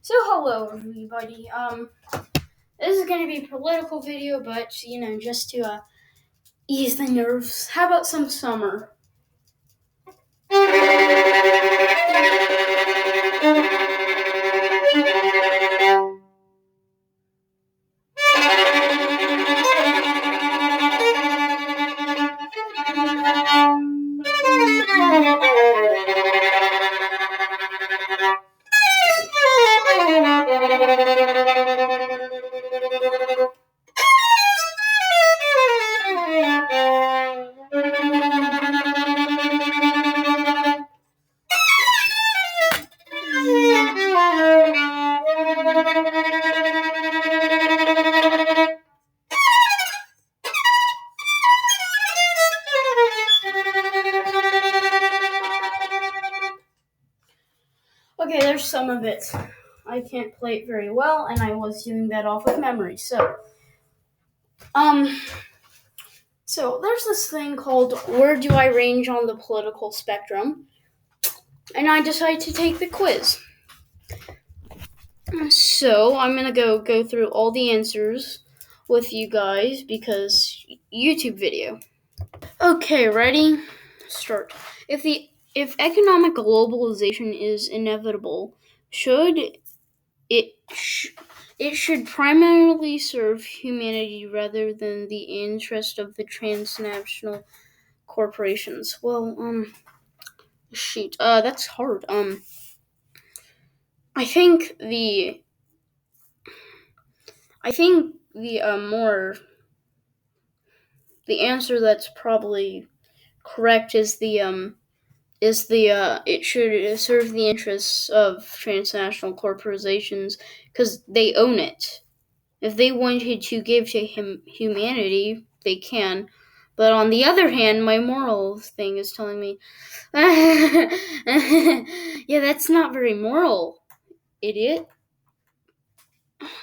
So hello everybody. This is gonna be a political video, but just to ease the nerves. How about some summer? Okay, there's some of it. I can't play it very well, and I was doing that off of memory. So there's this thing called Where Do I Range on the Political Spectrum? And I decided to take the quiz. So I'm gonna go through all the answers with you guys because YouTube video. Okay, ready? Start. If economic globalization is inevitable, it should primarily serve humanity rather than the interest of the transnational corporations. Well, shoot. That's hard. I think the answer that's probably correct is the it should serve the interests of transnational corporations because they own it. If they wanted to give to humanity, they can. But on the other hand, my moral thing is telling me, yeah, that's not very moral, idiot.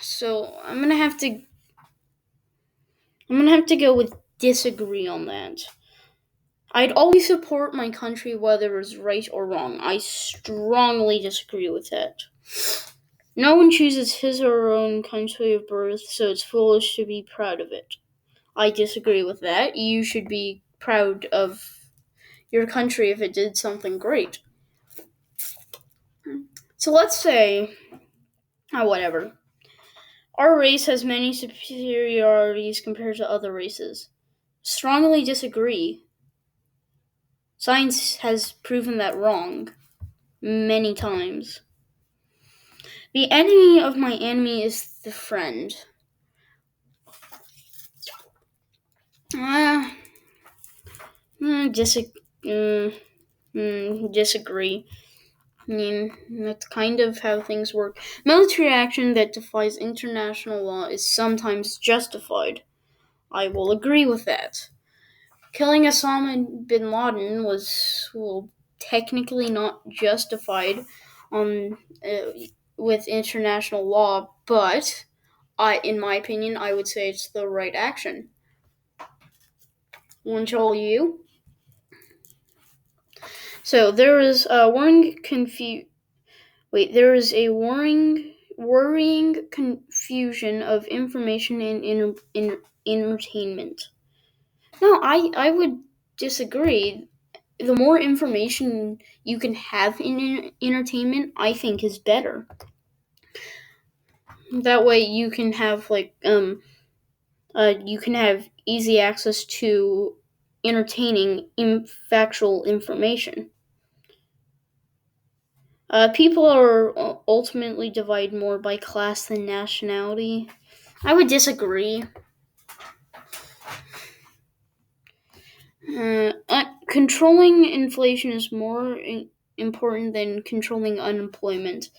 So I'm gonna have to go with disagree on that. I'd always support my country whether it's right or wrong. I strongly disagree with that. No one chooses his or her own country of birth, so it's foolish to be proud of it. I disagree with that. You should be proud of your country if it did something great. So let's say, whatever. Our race has many superiorities compared to other races. Strongly disagree. Science has proven that wrong many times. The enemy of my enemy is the friend. Disagree. I mean, that's kind of how things work. Military action that defies international law is sometimes justified. I will agree with that. Killing Osama bin Laden was, technically not justified with international law, but in my opinion, I would say it's the right action. Won't all you? So there is a worrying confusion of information and entertainment. No, I would disagree. The more information you can have in entertainment, I think is better. That way you can have you can have easy access to entertaining factual information. People are ultimately divided more by class than nationality. I would disagree. Controlling inflation is more important than controlling unemployment.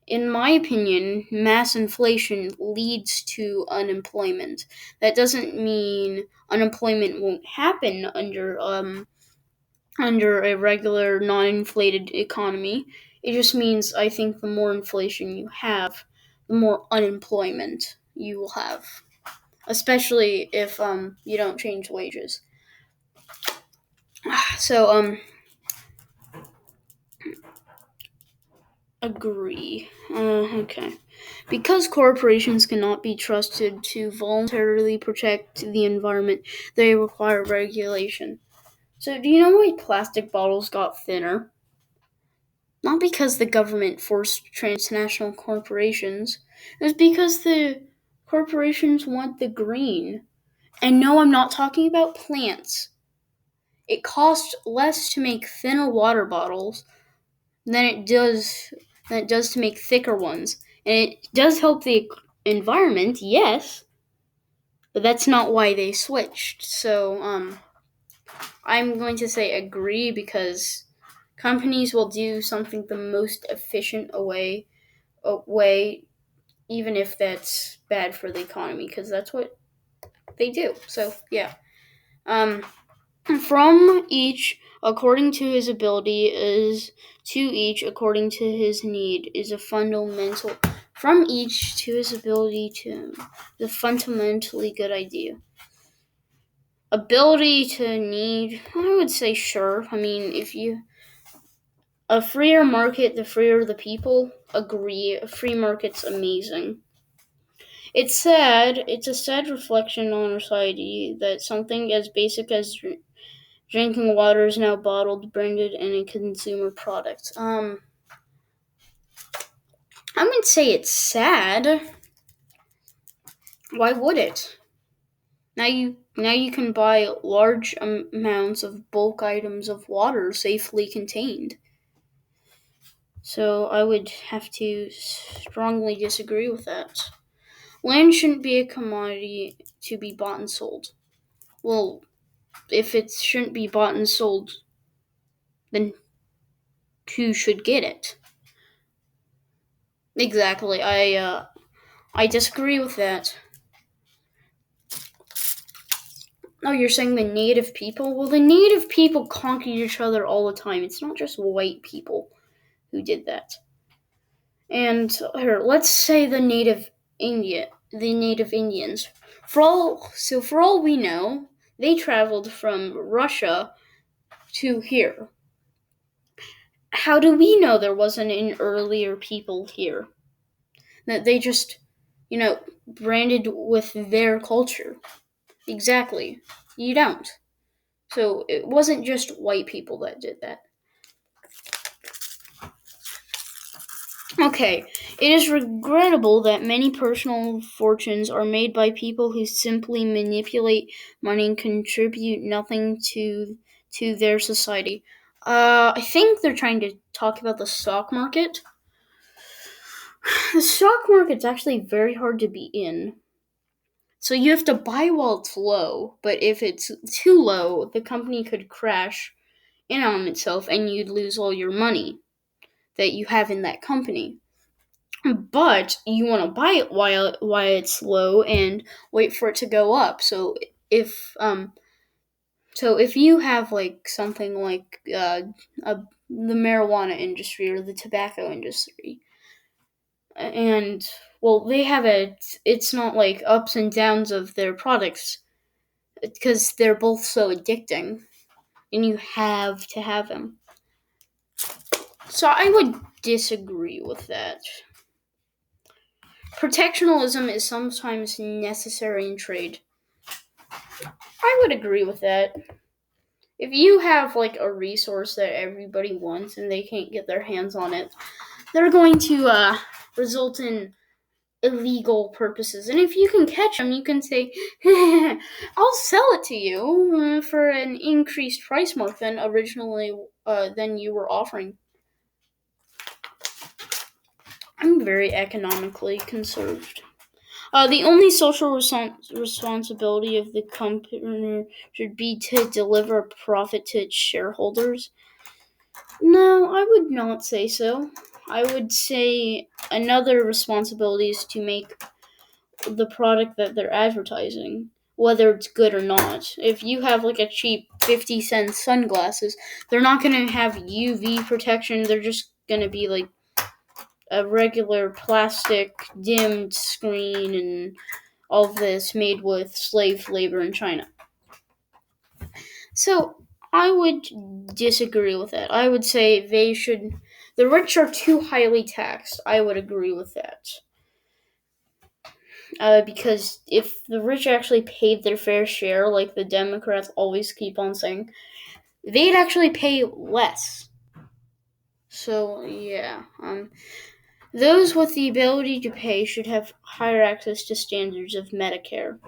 In my opinion, mass inflation leads to unemployment. That doesn't mean unemployment won't happen under a regular non-inflated economy. It just means I think the more inflation you have, the more unemployment you will have, especially if you don't change wages. So Agree. Okay. Because corporations cannot be trusted to voluntarily protect the environment, they require regulation. So, do you know why plastic bottles got thinner? Not because the government forced transnational corporations. It was because the corporations want the green. And no, I'm not talking about plants. It costs less to make thinner water bottles than it does to make thicker ones. And it does help the environment, yes, but that's not why they switched. So, I'm going to say agree because companies will do something the most efficient way, even if that's bad for the economy, because that's what they do. So yeah, um, from each according to his ability is to each according to his need is a fundamental. From each to his ability to the fundamentally good idea. Ability to need, I would say sure. I mean, if you a freer market, the freer the people. Agree. A free market's amazing. It's a sad reflection on our society that something as basic as drinking water is now bottled, branded, and a consumer product. I wouldn't say it's sad. Why would it? Now you can buy large amounts of bulk items of water safely contained. So I would have to strongly disagree with that. Land shouldn't be a commodity to be bought and sold. Well, if it shouldn't be bought and sold, then who should get it? Exactly. I disagree with that. Oh, you're saying the native people? Well, the native people conquered each other all the time. It's not just white people who did that. And here, let's say the native Indians. For all we know, they traveled from Russia to here. How do we know there wasn't an earlier people here? That they just, branded with their culture. Exactly. You don't. So it wasn't just white people that did that. Okay, it is regrettable that many personal fortunes are made by people who simply manipulate money and contribute nothing to their society. I think they're trying to talk about the stock market. The stock market's actually very hard to be in. So you have to buy while it's low, but if it's too low, the company could crash in on itself and you'd lose all your money that you have in that company. But you want to buy it while it's low and wait for it to go up. If if you have like something like the marijuana industry or the tobacco industry, and well, they have it's not like ups and downs of their products because they're both so addicting, and you have to have them. So I would disagree with that. Protectionism is sometimes necessary in trade. I would agree with that. If you have like a resource that everybody wants and they can't get their hands on it, they're going to result in illegal purposes. And if you can catch them, you can say, "I'll sell it to you for an increased price more than originally than you were offering." I'm very economically conserved. The only social responsibility of the company should be to deliver a profit to its shareholders. No, I would not say so. I would say another responsibility is to make the product that they're advertising, whether it's good or not. If you have like a cheap 50-cent sunglasses, they're not going to have UV protection. They're just going to be like a regular plastic dimmed screen and all of this made with slave labor in China. So I would disagree with that. I would say The rich are too highly taxed. I would agree with that. Because if the rich actually paid their fair share, like the Democrats always keep on saying, they'd actually pay less. So yeah, those with the ability to pay should have higher access to standards of Medicare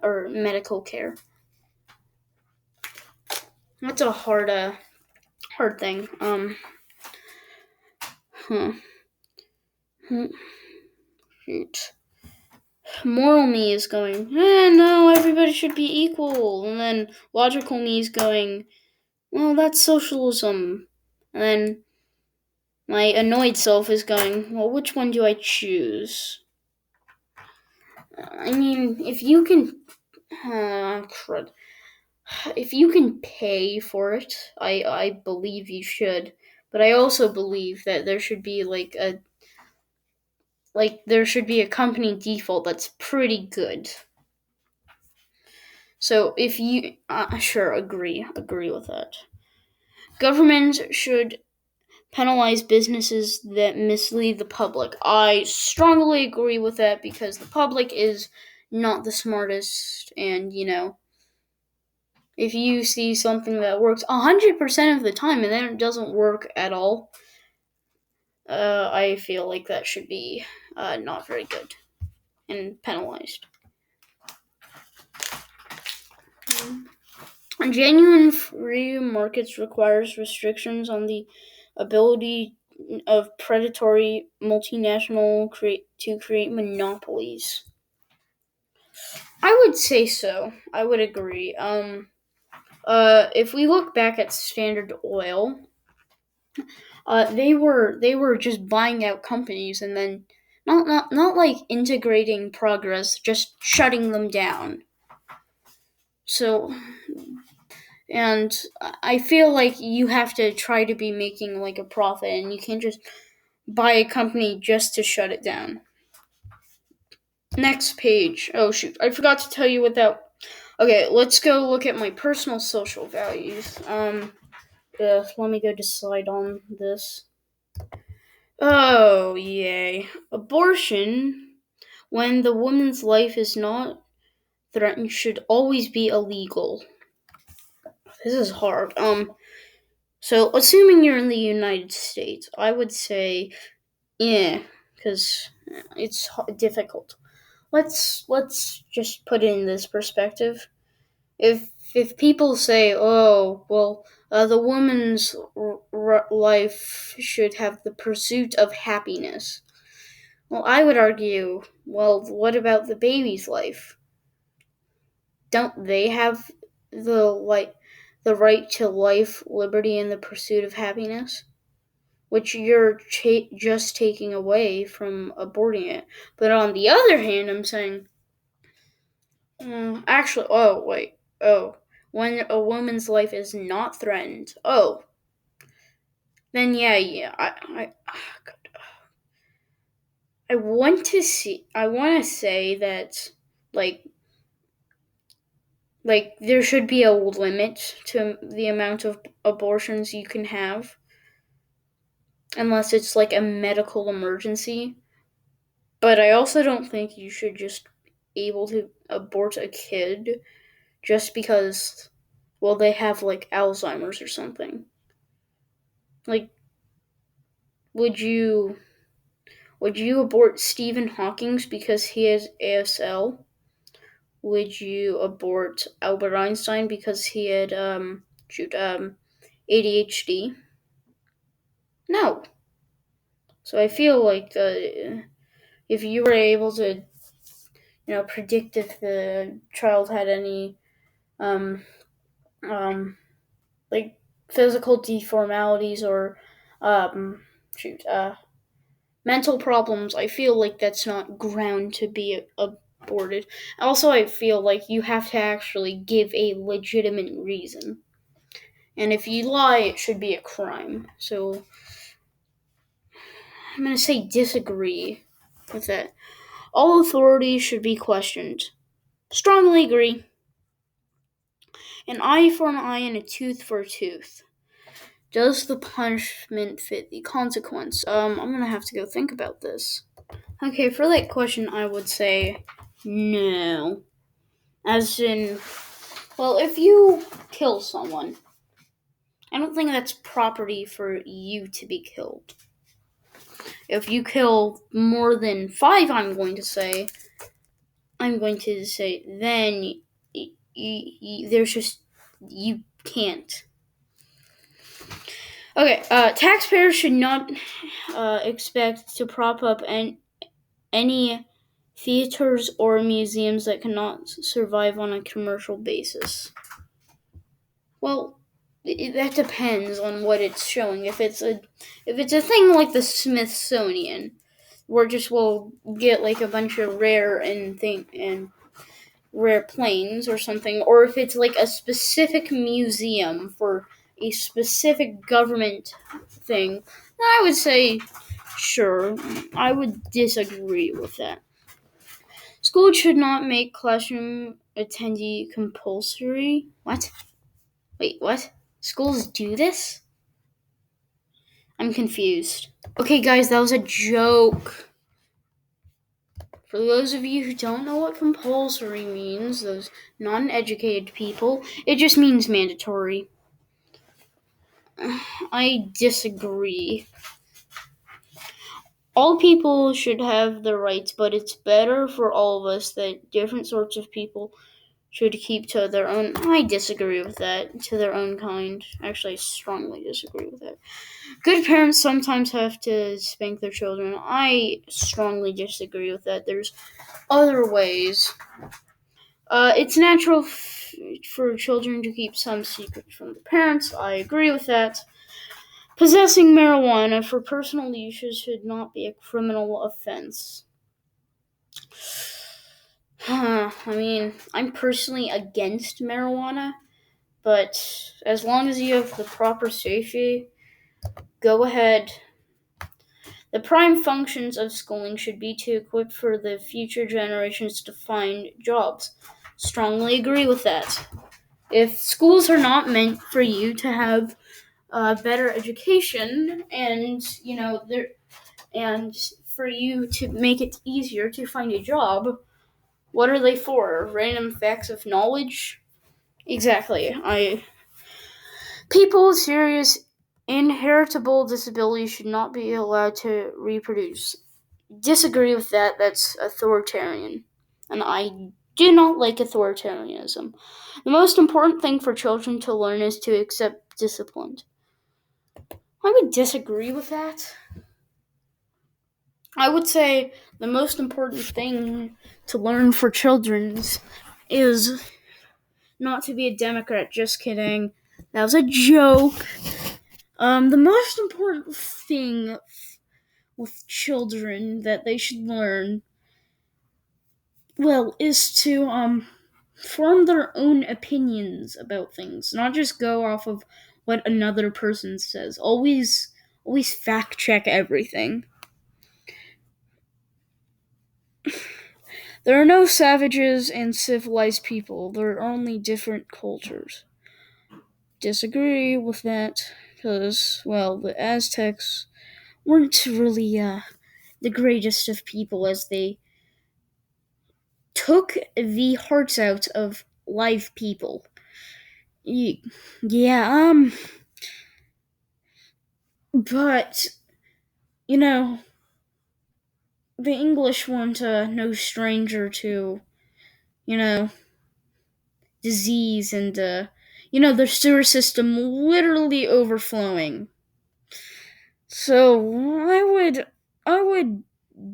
or medical care. That's a hard thing. Huh. Shoot. Moral me is going, no, everybody should be equal. And then logical me is going, well, that's socialism. And then my annoyed self is going, well, which one do I choose? I mean, if you can, crud. If you can pay for it, I believe you should. But I also believe that there should be there should be a company default that's pretty good. So if you, sure, agree with that. Governments should penalize businesses that mislead the public. I strongly agree with that because the public is not the smartest, and if you see something that works 100% of the time and then it doesn't work at all, I feel like that should be not very good and penalized. Genuine free markets requires restrictions on the ability of predatory multinational to create monopolies. I would say so. I would agree. If we look back at Standard Oil, they were just buying out companies and then not like integrating progress, just shutting them down. So, and I feel like you have to try to be making like a profit, and you can't just buy a company just to shut it down. Next page. Oh shoot, I forgot to tell you what that. Okay, let's go look at my personal social values. Let me go decide on this. Oh, yay. Abortion, when the woman's life is not threatened, should always be illegal. This is hard. So assuming you're in the United States, I would say, yeah, because it's difficult. Let's just put it in this perspective. If people say, oh, well, the woman's life should have the pursuit of happiness. Well, I would argue, well, what about the baby's life? Don't they have the right to life, liberty, and the pursuit of happiness? Which you're just taking away from aborting it. But on the other hand, I'm saying, actually, when a woman's life is not threatened, then yeah, I want to say that, like, there should be a limit to the amount of abortions you can have, unless it's like a medical emergency. But I also don't think you should just be able to abort a kid just because, well, they have like Alzheimer's or something. Like, would you abort Stephen Hawking's because he has ASL? Would you abort Albert Einstein because he had ADHD? No. So I feel like if you were able to, predict if the child had any um, like physical deformalities or shoot mental problems, I feel like that's not ground to be aborted. Also, I feel like you have to actually give a legitimate reason. And if you lie, it should be a crime. So I'm going to say disagree with that. All authorities should be questioned. Strongly agree. An eye for an eye and a tooth for a tooth. Does the punishment fit the consequence? I'm gonna have to go think about this. Okay, for that question, I would say no. As in, well, if you kill someone, I don't think that's property for you to be killed. If you kill more than five, I'm going to say, then there's just, you can't. Okay, taxpayers should not expect to prop up any theaters or museums that cannot survive on a commercial basis. Well, that depends on what it's showing. If it's a thing like the Smithsonian, where just we'll get like a bunch of rare planes or something, or if it's like a specific museum for a specific government thing, then I would say sure. I would disagree with that. Schools should not make classroom attendee compulsory. What? Wait, what? Schools do this? I'm confused. Okay, guys, that was a joke. For those of you who don't know what compulsory means, those non-educated people, it just means mandatory. I disagree. All people should have the rights, but it's better for all of us that different sorts of people should keep to their own. I disagree with that. To their own kind. Actually, I strongly disagree with that. Good parents sometimes have to spank their children. I strongly disagree with that. There's other ways. It's natural for children to keep some secrets from their parents. I agree with that. Possessing marijuana for personal use should not be a criminal offense. I mean, I'm personally against marijuana, but as long as you have the proper safety, go ahead. The prime functions of schooling should be to equip for the future generations to find jobs. Strongly agree with that. If schools are not meant for you to have better education and for you to make it easier to find a job, what are they for? Random facts of knowledge? Exactly. People with serious inheritable disabilities should not be allowed to reproduce. Disagree with that. That's authoritarian. And I do not like authoritarianism. The most important thing for children to learn is to accept discipline. I would disagree with that. I would say the most important thing to learn for children is not to be a Democrat. Just kidding. That was a joke. The most important thing with children that they should learn, well, is to form their own opinions about things, not just go off of what another person says. Always fact check everything. There are no savages and civilized people. There are only different cultures. Disagree with that, because, well, the Aztecs weren't really the greatest of people, as they took the hearts out of live people. Yeah, but, you know, the English weren't no stranger to, you know, disease and, their sewer system literally overflowing. So I would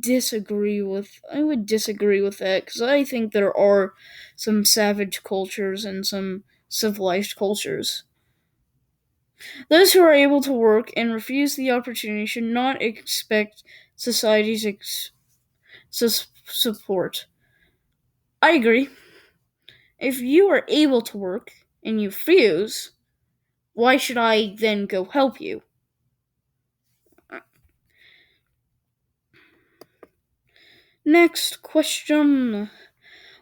disagree with that, because I think there are some savage cultures and some civilized cultures. Those who are able to work and refuse the opportunity should not expect society's support. I agree. If you are able to work and you refuse, why should I then go help you? Next question.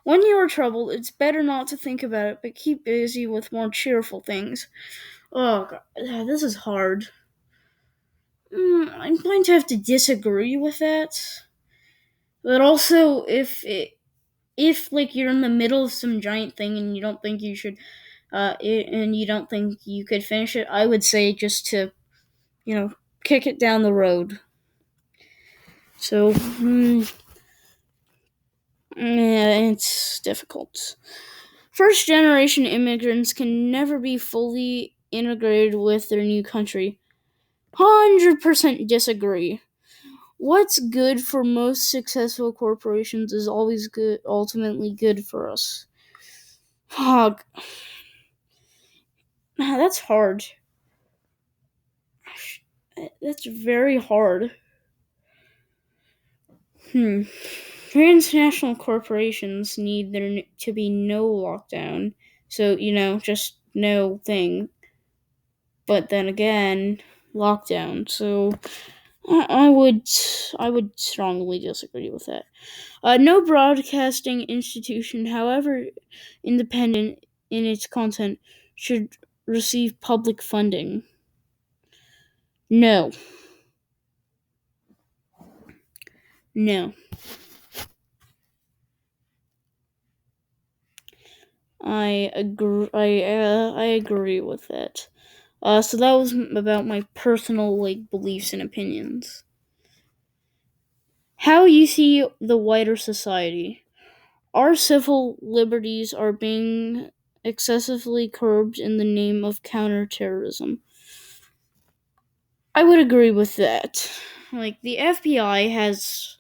When you are troubled, it's better not to think about it, but keep busy with more cheerful things. Oh god, this is hard. I'm going to have to disagree with that. But also, if like you're in the middle of some giant thing and you don't think you should, and you don't think you could finish it, I would say just to, you know, kick it down the road. So, yeah, it's difficult. First generation immigrants can never be fully integrated with their new country. 100% disagree. What's good for most successful corporations is always good, ultimately good for us. Fuck. That's hard. That's very hard. Hmm. Transnational corporations need there to be no lockdown. So, just no thing. But then again, lockdown. So I would strongly disagree with that. No broadcasting institution, however independent in its content, should receive public funding. No, no, I agree. I agree with that. So that was about my personal beliefs and opinions. How you see the wider society. Our civil liberties are being excessively curbed in the name of counterterrorism. I would agree with that. Like, the FBI has,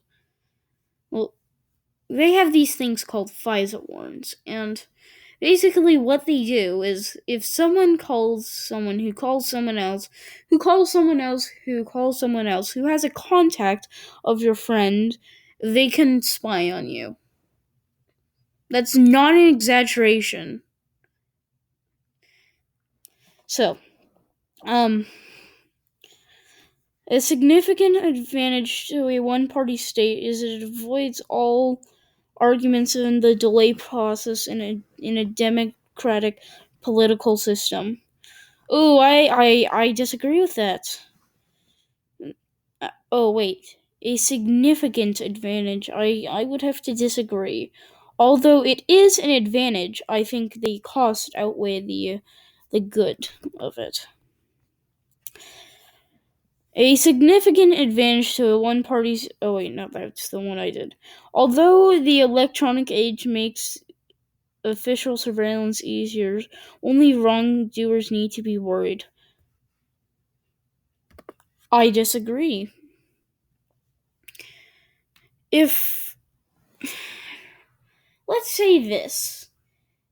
well, they have these things called FISA warrants, and basically what they do is if someone calls someone who calls someone else, who calls someone else, who calls someone else, who has a contact of your friend, they can spy on you. That's not an exaggeration. So, um, a significant advantage to a one party state is it avoids all arguments in the delay process in a democratic political system. Oh, I disagree with that. Oh, wait. A significant advantage. I would have to disagree. Although it is an advantage, I think the cost outweigh the good of it. A significant advantage to a one party's. Oh, wait, no, that's the one I did. Although the electronic age makes official surveillance easier, only wrongdoers need to be worried. I disagree. If. Let's say this.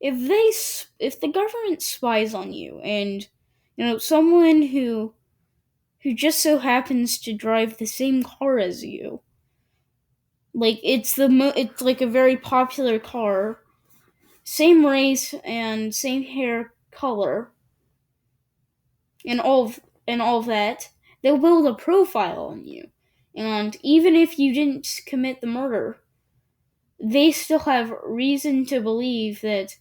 If the government spies on you and, someone who just so happens to drive the same car as you, like it's like a very popular car, same race and same hair color, and all of that, they'll build a profile on you. And even if you didn't commit the murder, they still have reason to believe that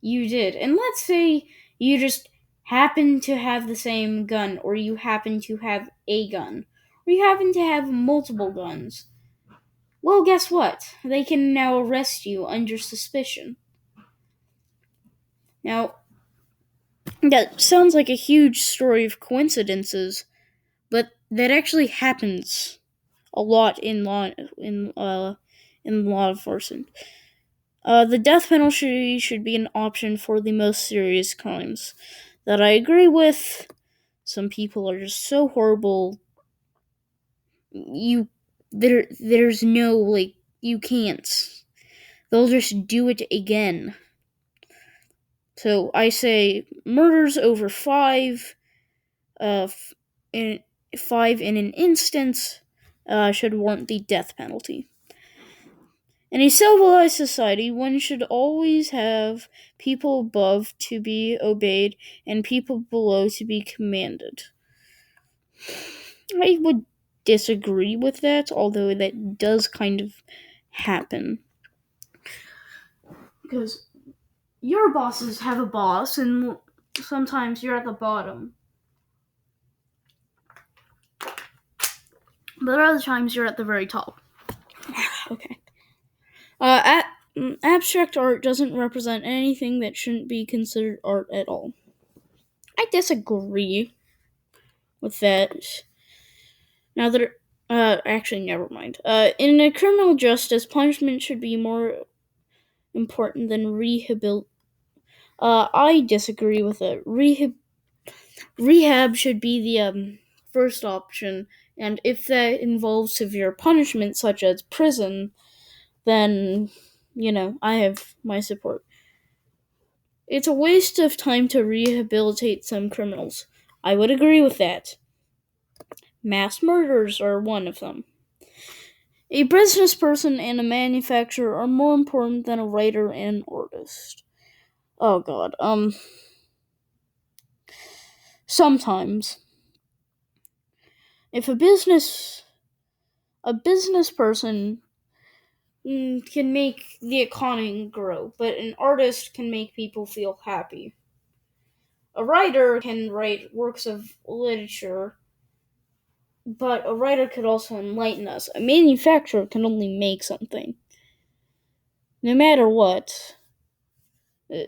you did. And let's say you just happen to have the same gun, or you happen to have a gun, or you happen to have multiple guns. Well, guess what? They can now arrest you under suspicion. Now, that sounds like a huge story of coincidences, but that actually happens a lot in law enforcement. The death penalty should be an option for the most serious crimes. That I agree with. Some people are just so horrible. There's no you can't. They'll just do it again. So I say murders over uh, in five in an instance, should warrant the death penalty. In a civilized society, one should always have people above to be obeyed and people below to be commanded. I would disagree with that, although that does kind of happen. Because your bosses have a boss, and Sometimes you're at the bottom, but other times you're at the very top. Okay. Abstract art doesn't represent anything that shouldn't be considered art at all. I disagree with that. Now that, actually, never mind. In a criminal justice, punishment should be more important than rehabilitation. I disagree with it. Rehab should be the first option, and if that involves severe punishment, such as prison, then I have my support. It's a waste of time to rehabilitate some criminals. I would agree with that. Mass murders are one of them. A business person and a manufacturer are more important than a writer and an artist. Oh god. Sometimes if a business person can make the economy grow, but an artist can make people feel happy. A writer can write works of literature, but a writer could also enlighten us. A manufacturer can only make something. No matter what, uh,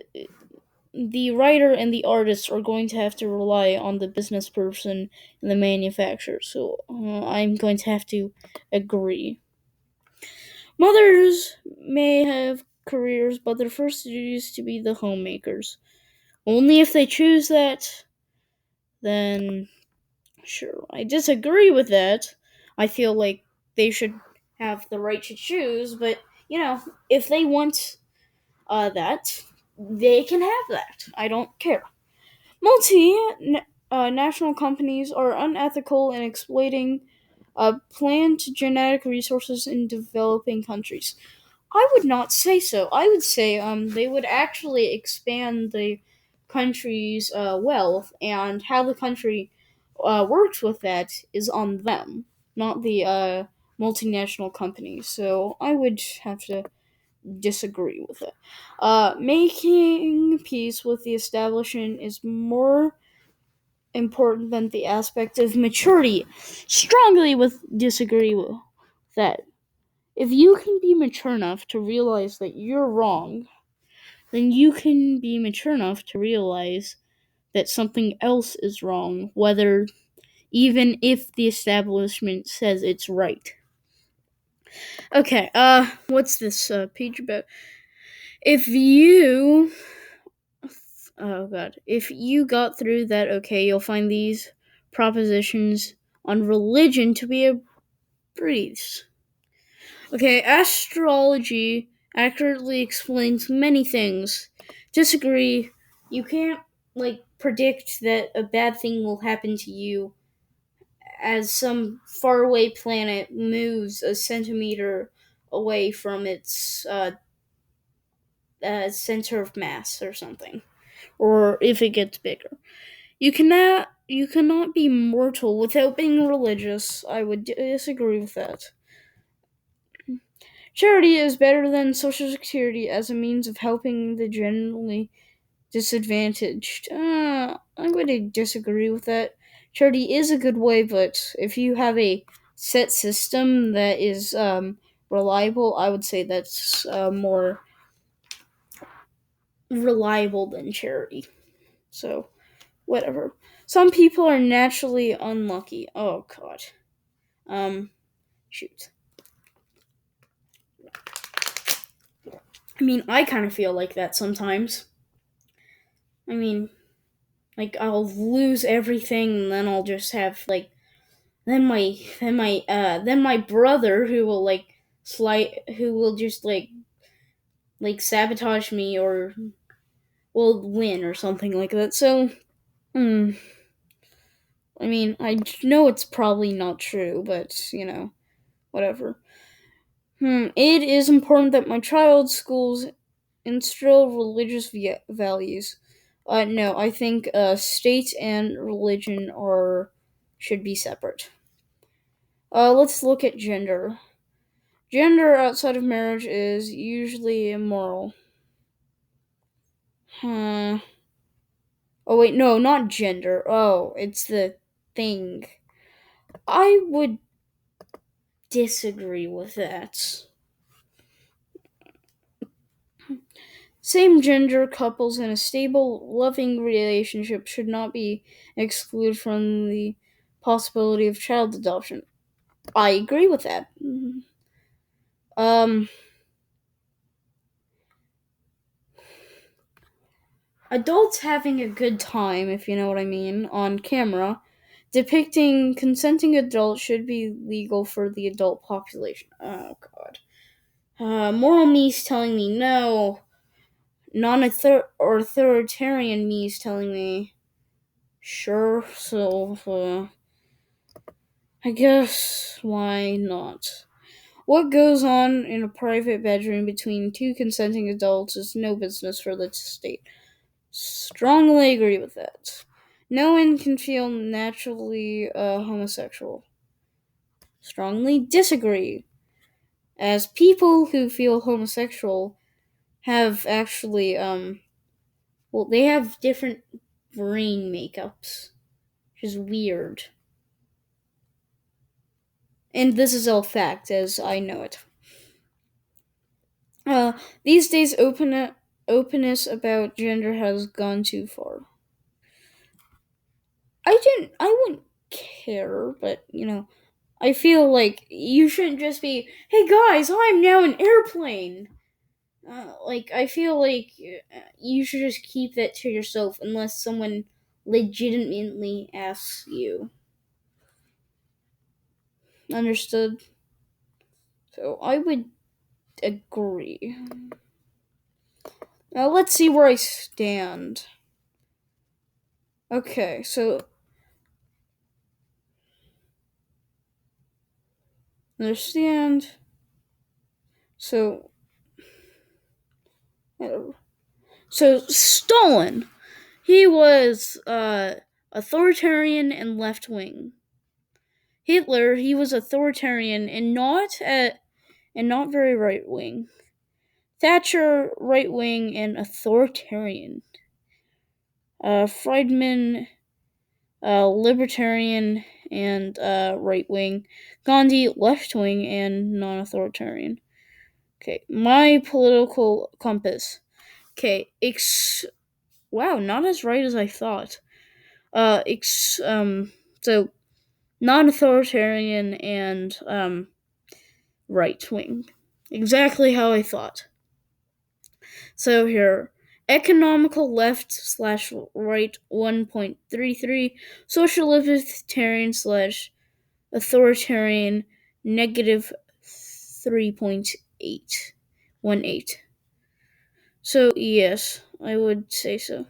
the writer and the artist are going to have to rely on the business person and the manufacturer. So I'm going to have to agree. Mothers may have careers, but their first duty is to be the homemakers. Only if they choose that, then sure. I disagree with that. I feel like they should have the right to choose, but if they want that, they can have that. I don't care. Multi national companies are unethical in exploiting plant genetic resources in developing countries. I would not say so. I would say they would actually expand the country's wealth, and how the country works with that is on them, not the multinational companies. So I would have to disagree with it. Making peace with the establishment is more important than the aspect of maturity. Strongly with disagree with that. If you can be mature enough to realize that you're wrong, then you can be mature enough to realize that something else is wrong, whether even if the establishment says it's right. Okay, what's this page about? If you Oh god. If you got through that okay, you'll find these propositions on religion to be a breeze. Okay, astrology accurately explains many things. Disagree. You can't predict that a bad thing will happen to you as some faraway planet moves a centimeter away from its center of mass or something, or if it gets bigger. You cannot be mortal without being religious. I would disagree with that. Charity is better than social security as a means of helping the generally disadvantaged. I would disagree with that. Charity is a good way, but if you have a set system that is reliable, I would say that's more reliable than charity. So, whatever. Some people are naturally unlucky. Oh, God. Shoot. I mean, I kind of feel like that sometimes. I mean, I'll lose everything, and then I'll just have then my brother who will who will just sabotage me or will win or something like that. So, hmm. I mean, I know it's probably not true, but whatever. It is important that my child's schools instill religious values. No, I think state and religion are should be separate. Let's look at gender. Gender outside of marriage is usually immoral. Hmm. Oh wait, no, not gender. Oh, it's the thing. I would disagree with that. Same gender couples in a stable, loving relationship should not be excluded from the possibility of child adoption. I agree with that. Um, Adults having a good time, if you know what I mean, on camera, depicting consenting adults should be legal for the adult population. Oh God. Moral me's telling me no. Authoritarian me's telling me sure. So I guess why not? What goes on in a private bedroom between two consenting adults is no business for the state. Strongly agree with that. No one can feel naturally homosexual. Strongly disagree. As people who feel homosexual have actually, well, they have different brain makeups, which is weird. And this is all fact, as I know it. Uh, these days, openness about gender has gone too far. I wouldn't care, but I feel like you shouldn't just be, hey guys, I'm now an airplane. Like, I feel like you should just keep that to yourself unless someone legitimately asks you. Understood? So, I would agree. Now, let's see where I stand. Okay, so, understand. So, Stalin. He was authoritarian and left wing. Hitler, he was authoritarian and not very right wing. Thatcher, right wing and authoritarian. Friedman, libertarian and right wing. Gandhi, left wing and non authoritarian. Okay, my political compass. Okay, wow, not as right as I thought. So non authoritarian and right wing. Exactly how I thought. So here, economical left slash right 1.33, social libertarian slash authoritarian negative 3.818. So yes, I would say so.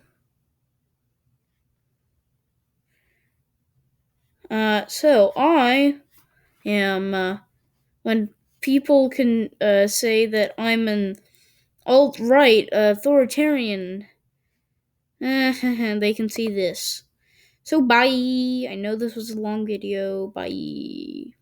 So I am when people can say that I'm an alt right authoritarian, they can see this. So bye. I know this was a long video. Bye.